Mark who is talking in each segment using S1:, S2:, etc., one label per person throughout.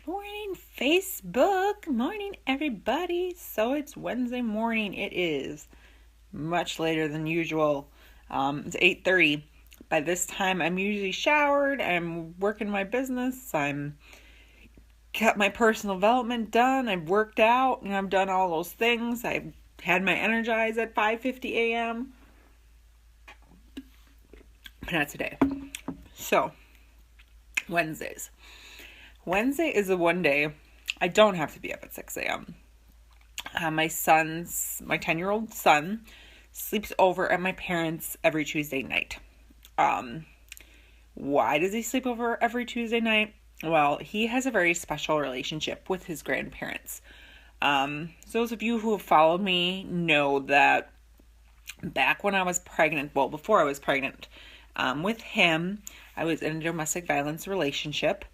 S1: Morning, Facebook. Morning, everybody. So it's Wednesday morning. It is much later than usual. It's 8:30. By this time, I'm usually showered. I'm working my business. I'm got my personal development done. I've worked out, and I've done all those things. I've had my Energize at 5:50 a.m. But not today. So, Wednesdays. Wednesday is the one day I don't have to be up at 6 a.m. My 10-year-old son, sleeps over at my parents' every Tuesday night. Why does he sleep over every Tuesday night? Well, he has a very special relationship with his grandparents. Those of you who have followed me know that back when I was pregnant, before I was pregnant with him, I was in a domestic violence relationship.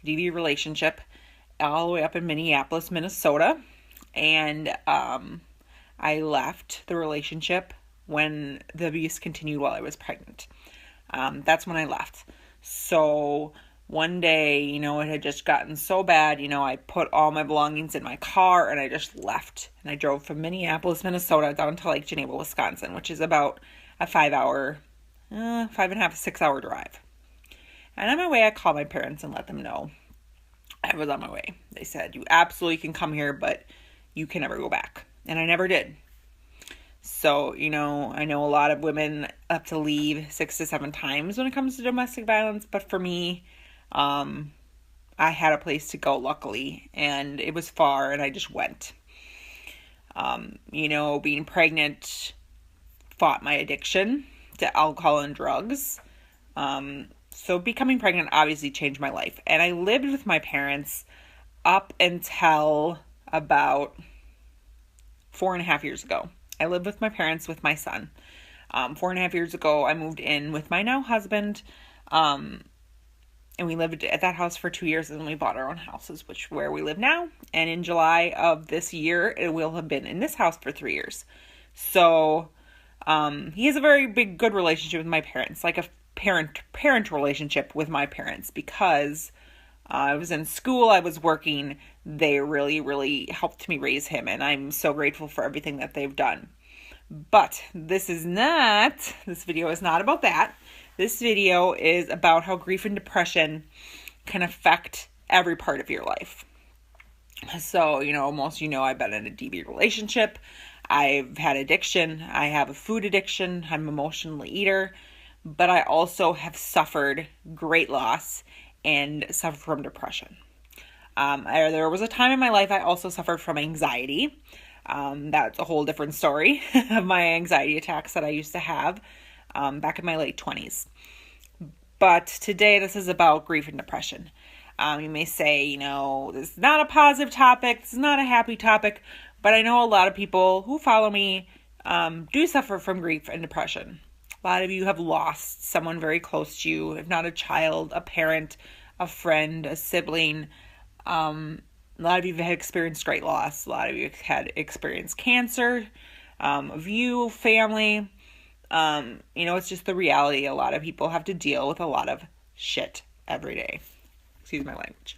S1: DV relationship all the way up in Minneapolis, Minnesota. And I left the relationship when the abuse continued while I was pregnant. That's when I left. So one day, it had just gotten so bad, I put all my belongings in my car and I just left. And I drove from Minneapolis, Minnesota down to Lake Geneva, Wisconsin, which is about a 5.5, 6 hour drive. And on my way, I called my parents and let them know I was on my way. They said, you absolutely can come here, but you can never go back. And I never did. So, I know a lot of women have to leave 6 to 7 times when it comes to domestic violence. But for me, I had a place to go, luckily. And it was far, and I just went. Being pregnant fought my addiction to alcohol and drugs. So becoming pregnant obviously changed my life. And I lived with my parents up until about 4.5 years ago. I lived with my parents with my son. 4.5 years ago, I moved in with my now husband. And we lived at that house for 2 years, and then we bought our own houses, where we live now. And in July of this year, it will have been in this house for 3 years. So he has a very good relationship with my parents, like a parent relationship with my parents, because I was in school, I was working. They really, really helped me raise him, and I'm so grateful for everything that they've done. But this video is not about that. This video is about how grief and depression can affect every part of your life. So, most I've been in a DV relationship. I've had addiction. I have a food addiction. I'm an emotional eater. But I also have suffered great loss and suffered from depression. There was a time in my life I also suffered from anxiety. That's a whole different story of my anxiety attacks that I used to have back in my late 20s. But today, this is about grief and depression. You may say, this is not a positive topic. This is not a happy topic. But I know a lot of people who follow me do suffer from grief and depression. A lot of you have lost someone very close to you, if not a child, a parent, a friend, a sibling. A lot of you have experienced great loss. A lot of you had experienced cancer, family. It's just the reality. A lot of people have to deal with a lot of shit every day. Excuse my language.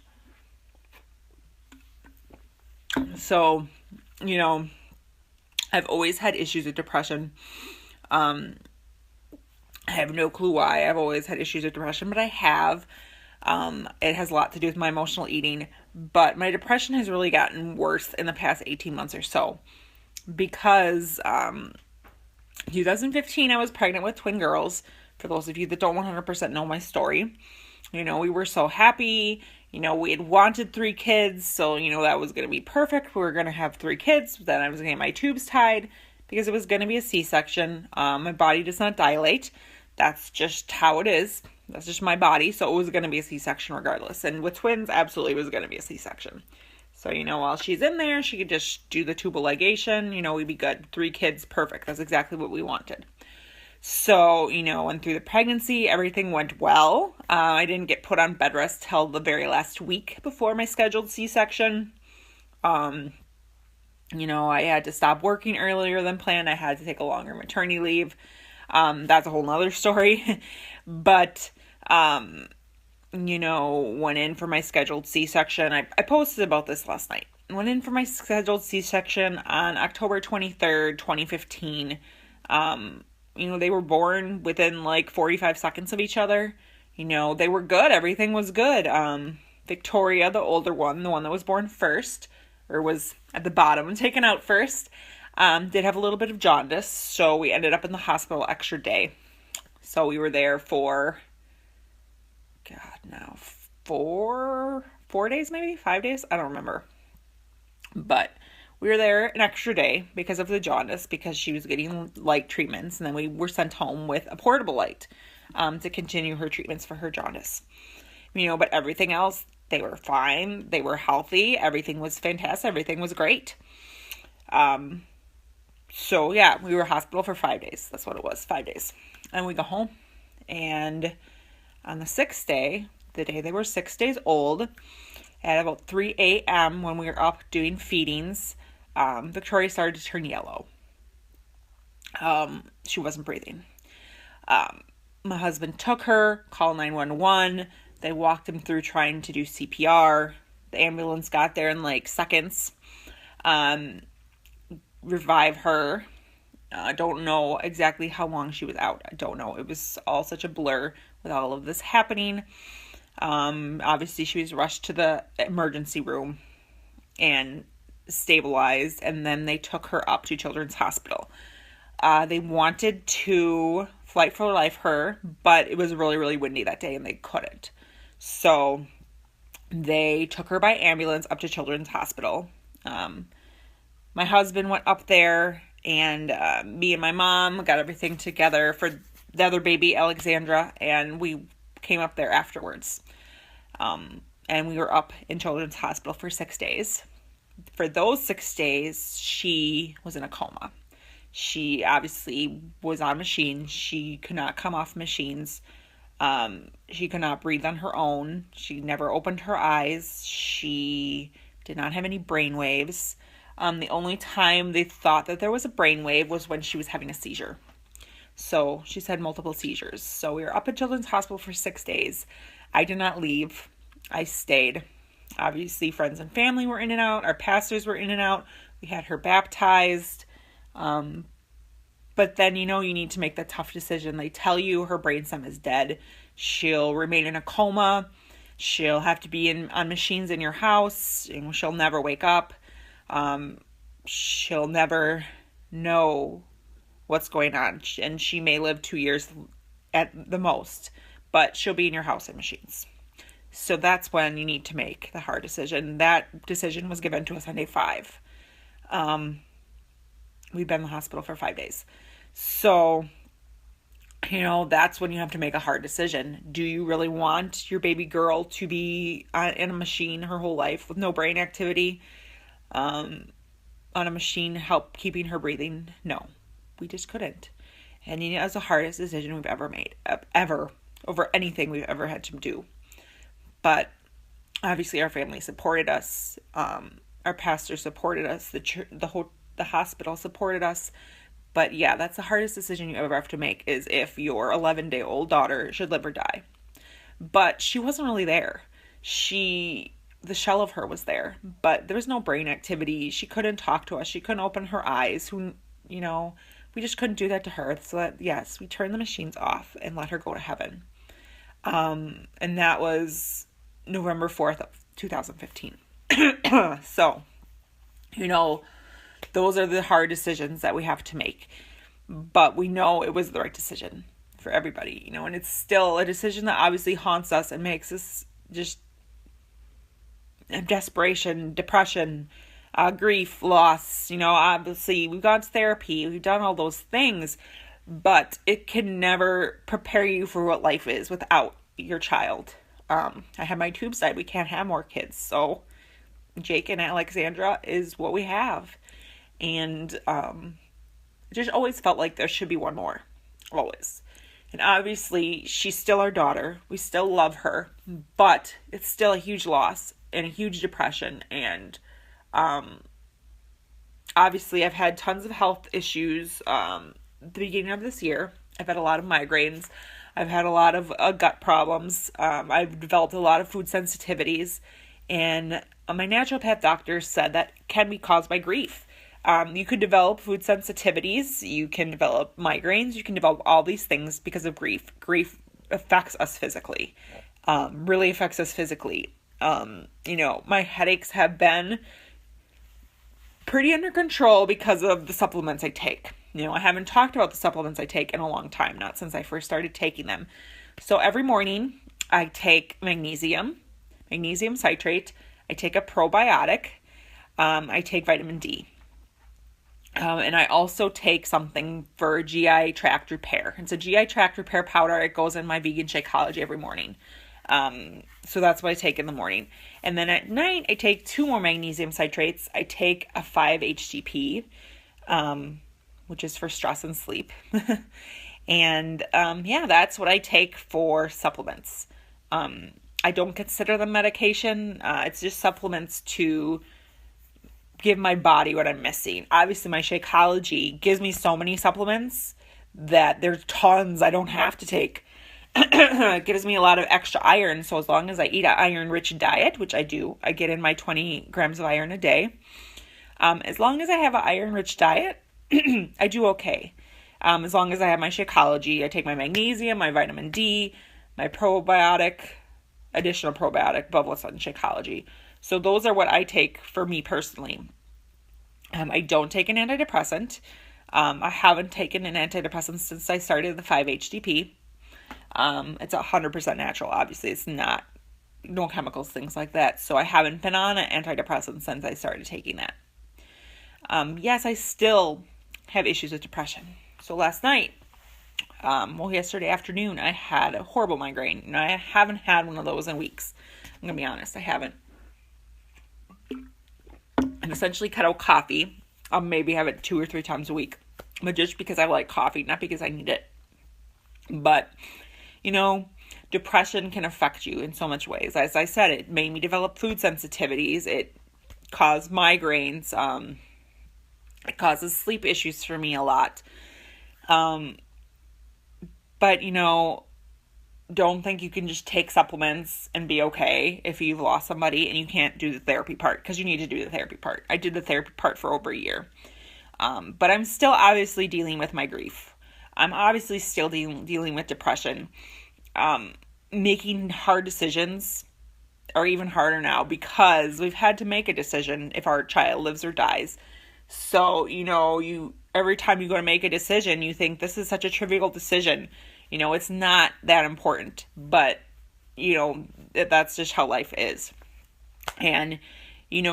S1: So, I've always had issues with depression. I have no clue why I've always had issues with depression, but I have. It has a lot to do with my emotional eating, but my depression has really gotten worse in the past 18 months or so because 2015, I was pregnant with twin girls. For those of you that don't 100% know my story, we were so happy. We had wanted 3 kids, so, that was going to be perfect. We were going to have 3 kids. Then I was going to get my tubes tied because it was going to be a C-section. My body does not dilate. That's just how it is. That's just my body. So it was going to be a C-section regardless. And with twins, absolutely was going to be a C-section. So, while she's in there, she could just do the tubal ligation. We'd be good. 3 kids, perfect. That's exactly what we wanted. So, and through the pregnancy, everything went well. I didn't get put on bed rest till the very last week before my scheduled C-section. I had to stop working earlier than planned. I had to take a longer maternity leave. That's a whole nother story. But went in for my scheduled C-section. I posted about this last night. Went in for my scheduled C-section on October 23rd, 2015. They were born within like 45 seconds of each other. They were good. Everything was good. Victoria, the older one, the one that was born first, or was at the bottom and taken out first, did have a little bit of jaundice. So we ended up in the hospital extra day. So we were there for, God, now 4 days, maybe 5 days. I don't remember. But we were there an extra day because of the jaundice, because she was getting light treatments. And then we were sent home with a portable light to continue her treatments for her jaundice. But everything else, they were fine. They were healthy. Everything was fantastic. Everything was great. So yeah, we were hospital for 5 days. That's what it was, 5 days. And we go home. And on the 6th day, the day they were 6 days old, at about 3 a.m. when we were up doing feedings, Victoria started to turn yellow. She wasn't breathing. My husband took her, called 911. They walked him through trying to do CPR. The ambulance got there in like seconds. Revive her. I don't know exactly how long she was out. I don't know. It was all such a blur with all of this happening. Obviously she was rushed to the emergency room and stabilized, and then they took her up to Children's Hospital. They wanted to fight for life her, but it was really, really windy that day and they couldn't. So they took her by ambulance up to Children's Hospital. My husband went up there, and me and my mom got everything together for the other baby, Alexandra, and we came up there afterwards. And we were up in Children's Hospital for 6 days. For those 6 days, she was in a coma. She obviously was on machines. She could not come off machines. She could not breathe on her own. She never opened her eyes. She did not have any brain waves. The only time they thought that there was a brainwave was when she was having a seizure. So she's had multiple seizures. So we were up at Children's Hospital for 6 days. I did not leave. I stayed. Obviously, friends and family were in and out. Our pastors were in and out. We had her baptized. But then, you need to make that tough decision. They tell you her brainstem is dead. She'll remain in a coma. She'll have to be on machines in your house. And she'll never wake up. She'll never know what's going on, and she may live 2 years at the most, but she'll be in your house in machines. So that's when you need to make the hard decision. That decision was given to us on day 5. We've been in the hospital for 5 days. So, that's when you have to make a hard decision. Do you really want your baby girl to be in a machine her whole life with no brain activity? On a machine, help keeping her breathing? No, we just couldn't. And it was the hardest decision we've ever made, ever, over anything we've ever had to do. But obviously our family supported us. Our pastor supported us. The hospital supported us. But yeah, that's the hardest decision you ever have to make, is if your 11-day-old daughter should live or die. But she wasn't really there. The shell of her was there, but there was no brain activity. She couldn't talk to us. She couldn't open her eyes. We just couldn't do that to her. So that, yes, we turned the machines off and let her go to heaven. And that was November 4th of 2015. So, those are the hard decisions that we have to make. But we know it was the right decision for everybody, and it's still a decision that obviously haunts us and makes us just desperation, depression, grief, loss. Obviously we've gone to therapy, we've done all those things, but it can never prepare you for what life is without your child. I have my tubes died. We can't have more kids. So Jake and Alexandra is what we have. And it just always felt like there should be one more. Always. And obviously she's still our daughter. We still love her, but it's still a huge loss and a huge depression. And obviously I've had tons of health issues the beginning of this year. I've had a lot of migraines. I've had a lot of gut problems. I've developed a lot of food sensitivities, and my naturopath doctor said that can be caused by grief. You could develop food sensitivities, you can develop migraines, you can develop all these things because of grief. Grief affects us physically, really affects us physically. My headaches have been pretty under control because of the supplements I take. I haven't talked about the supplements I take in a long time, not since I first started taking them. So every morning I take magnesium citrate, I take a probiotic, I take vitamin D. And I also take something for GI tract repair. It's a GI tract repair powder. It goes in my vegan Shakeology every morning. So that's what I take in the morning. And then at night, I take 2 more magnesium citrates. I take a 5-HTP, which is for stress and sleep. And that's what I take for supplements. I don't consider them medication. It's just supplements to give my body what I'm missing. Obviously, my Shakeology gives me so many supplements that there's tons I don't have to take. It gives me a lot of extra iron, so as long as I eat an iron-rich diet, which I do, I get in my 20 grams of iron a day. As long as I have an iron-rich diet, I do okay. As long as I have my Shakeology, I take my magnesium, my vitamin D, my probiotic, additional probiotic, above what's on Shakeology. So those are what I take for me personally. I don't take an antidepressant. I haven't taken an antidepressant since I started the 5-HTP. It's 100% natural. Obviously, it's not, no chemicals, things like that. So I haven't been on an antidepressant since I started taking that. Yes, I still have issues with depression. So last night, yesterday afternoon, I had a horrible migraine. I haven't had one of those in weeks. I'm going to be honest, I haven't. I've essentially cut out coffee. I'll maybe have it 2 or 3 times a week. But just because I like coffee, not because I need it. But, depression can affect you in so much ways. As I said, it made me develop food sensitivities. It caused migraines. It causes sleep issues for me a lot. But, don't think you can just take supplements and be okay if you've lost somebody and you can't do the therapy part, because you need to do the therapy part. I did the therapy part for over a year. But I'm still obviously dealing with my grief. I'm obviously still dealing with depression. Making hard decisions are even harder now because we've had to make a decision if our child lives or dies. So, every time you go to make a decision, you think this is such a trivial decision. It's not that important, but, that's just how life is. And,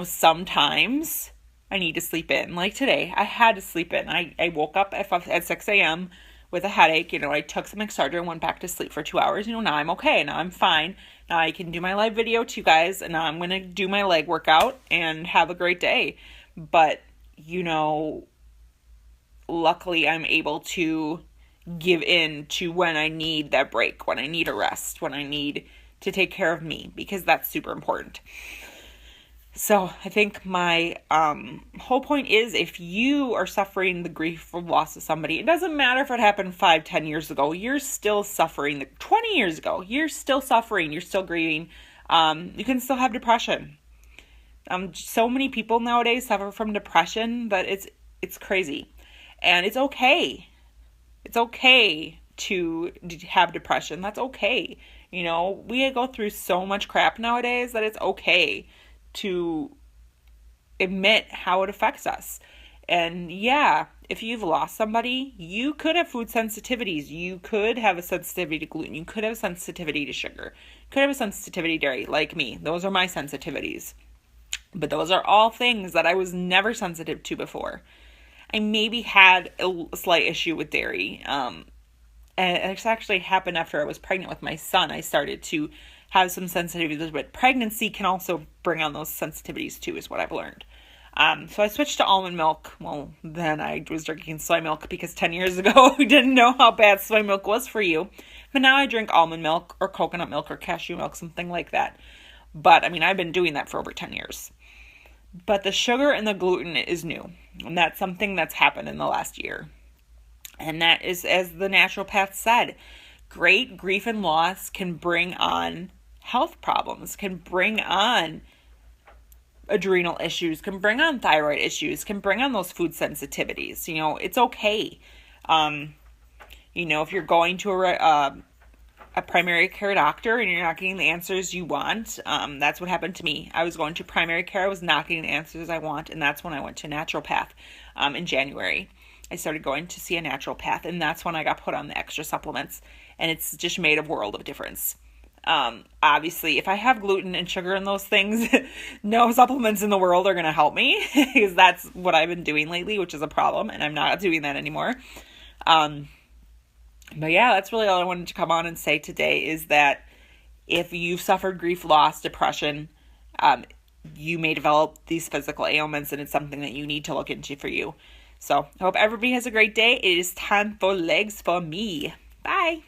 S1: sometimes I need to sleep in. Like today, I had to sleep in. I woke up at 6 a.m. with a headache. I took some Excedrin and went back to sleep for 2 hours. Now I'm okay. Now I'm fine. Now I can do my live video to you guys, and now I'm going to do my leg workout and have a great day. But, luckily I'm able to give in to when I need that break, when I need a rest, when I need to take care of me, because that's super important. So I think my whole point is, if you are suffering the grief from loss of somebody, it doesn't matter if it happened 5-10 years ago, you're still suffering. 20 years ago, you're still suffering, you're still grieving. You can still have depression. So many people nowadays suffer from depression that it's crazy. And it's okay. It's okay to have depression. That's okay. We go through so much crap nowadays that it's okay to admit how it affects us. And yeah, if you've lost somebody, you could have food sensitivities. You could have a sensitivity to gluten. You could have a sensitivity to sugar. You could have a sensitivity to dairy, like me. Those are my sensitivities. But those are all things that I was never sensitive to before. I maybe had a slight issue with dairy. And it actually happened after I was pregnant with my son. I started to have some sensitivities, but pregnancy can also bring on those sensitivities too, is what I've learned. So I switched to almond milk. Well, then I was drinking soy milk because 10 years ago we didn't know how bad soy milk was for you. But now I drink almond milk or coconut milk or cashew milk, something like that. But I've been doing that for over 10 years. But the sugar and the gluten is new. And that's something that's happened in the last year. And that is, as the naturopath said, great grief and loss can bring on health problems, can bring on adrenal issues, can bring on thyroid issues, can bring on those food sensitivities. It's okay. If you're going to a primary care doctor and you're not getting the answers you want, that's what happened to me. I was going to primary care, I was not getting the answers I want, and that's when I went to a naturopath in January. I started going to see a naturopath, and that's when I got put on the extra supplements, and it's just made a world of difference. Obviously, if I have gluten and sugar in those things, no supplements in the world are going to help me, because that's what I've been doing lately, which is a problem, and I'm not doing that anymore. But yeah, that's really all I wanted to come on and say today, is that if you've suffered grief, loss, depression, you may develop these physical ailments, and it's something that you need to look into for you. So I hope everybody has a great day. It is time for legs for me. Bye.